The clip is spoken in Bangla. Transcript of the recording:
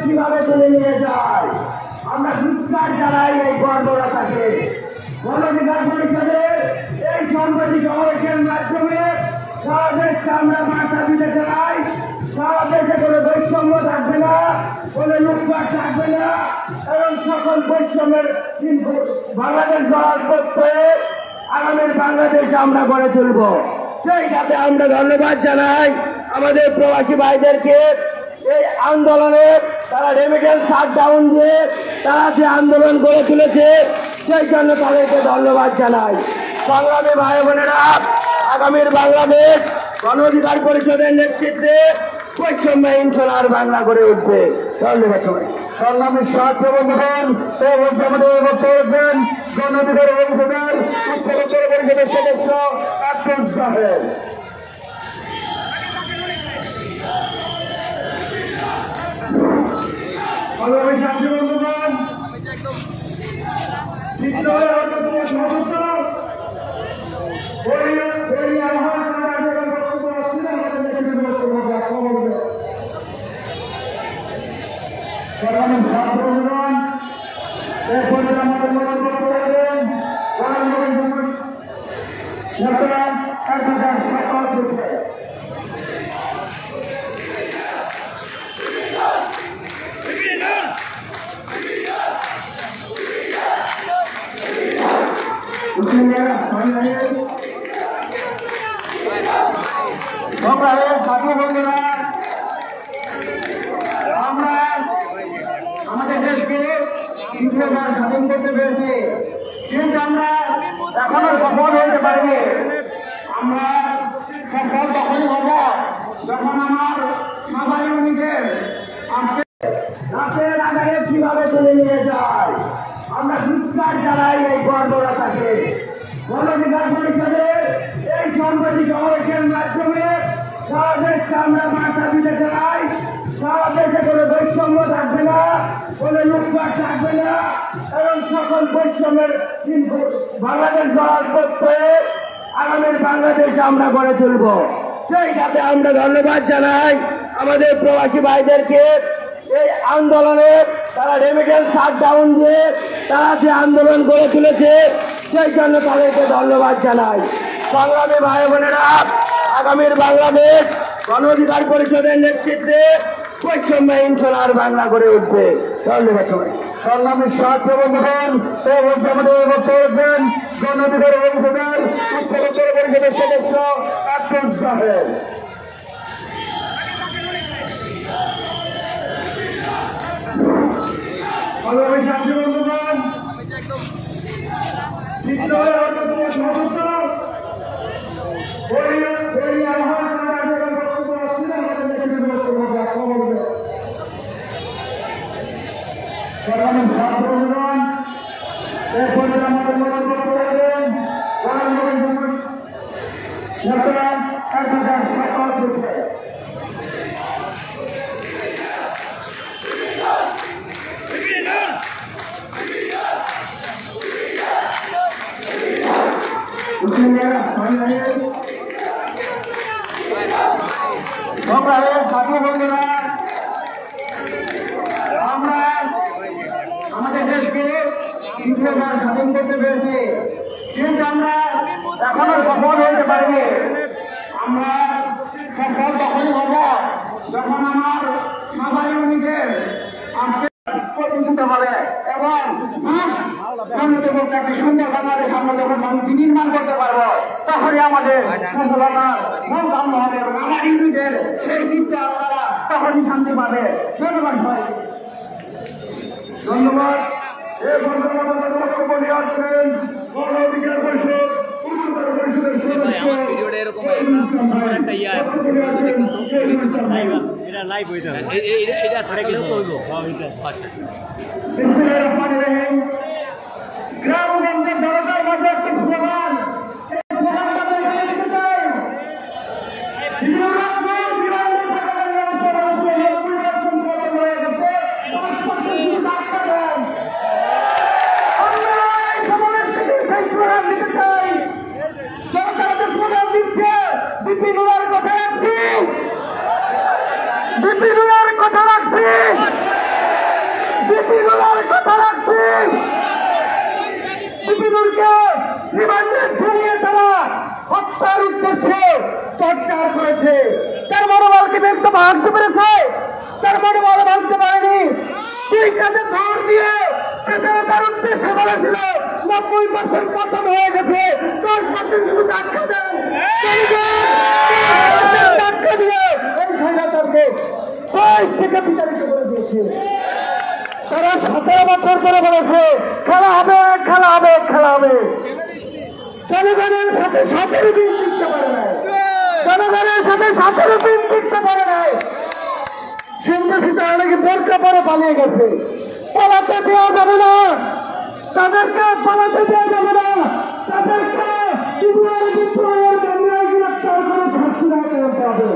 কিভাবে তুলে নিয়ে যায়। আমরা চিৎকার জানাই এই গর্বরাটাকে। গণ অধিকার পরিষদের এই সম্প্রতি সমাবেশের মাধ্যমে সারা দেশকে আমরা বার্তা দিতে চাই, সারা দেশে কোনো বৈষম্য থাকবে না, কোনো লুটপাট থাকবে না এবং সকল বৈষম্যের বাংলাদেশ গড়ার পক্ষে আগামীর বাংলাদেশ আমরা গড়ে তুলব। সেই সাথে আমরা ধন্যবাদ জানাই আমাদের প্রবাসী ভাইদেরকে। এই আন্দোলনে তারা রেমিটেন্স শাটডাউন দিয়ে তারা যে আন্দোলন গড়ে তুলেছে সেই জন্য তাদেরকে ধন্যবাদ জানাই। সংগ্রামী ভাই বোনেরা, আগামীর বাংলাদেশ গণ অধিকার পরিষদের নেতৃত্বে বৈষম্যহীন সোনার বাংলা গড়ে উঠবে। ধন্যবাদ সবাই। সংগ্রামী ছাত্র বন্ধুগণ, আমাদের বক্তব্য গণ অধিকার পরিষদের উত্তর পরিষদের সদস্য আব্দুল সাহেব। সংগ্রামী ছাত্র বন্ধুগণ, সংগ্রামী ছাত্র বন্ধুগণ, এরপরে আমাদের মনোযোগ করেন আমরা আমাদের দেশকে দ্বিতীয়বার স্বাধীন করতে পেরেছি, কিন্তু আমরা এখনো সফল হতে পারিনি। আমরা সফল তখনই হব যখন আমার সবাই ইউনিটের রাতের আধারে কিভাবে তুলে নিয়ে যায়। আমরা চিৎকার জানাই এই গর্বরাটাকে। গণ অধিকার পরিষদের এই সম্প্রতি সমাবেশের মাধ্যমে সারা দেশকে আমরা বার্তা দিতে চাই, সারা দেশে কোনো বৈষম্য থাকবে না, কোনো লুটপাট থাকবে না এবং সকল বৈষম্যের বাংলাদেশ গড়ার পক্ষে আগামীর বাংলাদেশ আমরা গড়ে তুলব। সেই সাথে আমরা ধন্যবাদ জানাই আমাদের প্রবাসী ভাইদেরকে। এই আন্দোলনে তারা রেমিটেন্স শাটডাউন দিয়ে তারা যে আন্দোলন গড়ে তুলেছে সেই জন্য তাদেরকে ধন্যবাদ জানাই। সংগ্রামী ভাই বোনেরা, আগামীর বাংলাদেশ গণ অধিকার পরিষদের নেতৃত্বে বৈষম্যহীন সোনার বাংলা গড়ে উঠবে। ধন্যবাদ সবাই। সংগ্রামী ছাত্র বন্ধুগণ, আমাদের বক্তব্য গণ অধিকার পরিষদের উত্তর পরিষদের সদস্য আব্দুল সাহেব। সংগ্রামী ছাত্র বন্ধুগণ, সংগ্রামী ছাত্র বন্ধুগণ, এরপরে আমাদের মনোযোগ করেন ছাত্র বন্ধুরা, আমরা আমাদের দেশকে দ্বিতীয়বার স্বাধীন করতে পেরেছি, কিন্তু আমরা এখনো সফল হতে পারিনি। আমরা সফল তখনই হব যখন আমার সবাই ইউনিটের প্রতিষ্ঠিত হবে এবং একটি সুন্দর বাংলাদেশ আমরা যখন মানুষ নির্মাণ করতে পারবো তখনই আমাদের সফলতার মূল কাম্য হবে এবং আমার ইউনিটের সেই চিন্তা আপনারা তখনই শান্তি পাবে। ধন্যবাদ ভাই। ধন্যবাদ। এই বক্তব্য নিয়ে আসছেন গণ অধিকার পরিষদ পরিষদের সদস্য গ্রামগঞ্জের জনতার মাঝে একটি স্লোগান, কথা রাখছি। শিশুকে রিমান্ডে ঝুলিয়ে তারা হত্যার উদ্দেশ্যে টর্চার করেছে। তার মনোবলকে ব্যক্ত ভাঙতে পেরেছে, তার মনোবল ভাঙতে পারেনি। দুই কাজে ধর দিয়ে সেখানে তার উদ্দেশ্যে বলেছিল 90% পতন হয়ে গেছে, 10% শুধু ধাক্কা দেন, ধাক্কা দিয়ে এই স্বৈরাচারকে 22 থেকে বিতাড়িত করে দিয়েছে। তারা 17 বছর ধরে বলেছে খেলা হবে, খেলা হবে, খেলা হবে। জনগণের সাথে 17 দিন টিকতে পারে নাই, জনগণের সাথে 17 দিন টিকতে পারে নাই। শুনতেছি তারা নাকি বোরকা পরে পালিয়ে গেছে। পালাতে দেওয়া যাবে না, তাদেরকে পালাতে দেওয়া যাবে না, তাদেরকে বিদ্রোহের মামলায় গ্রেফতার করে শাস্তি দেওয়া হবে।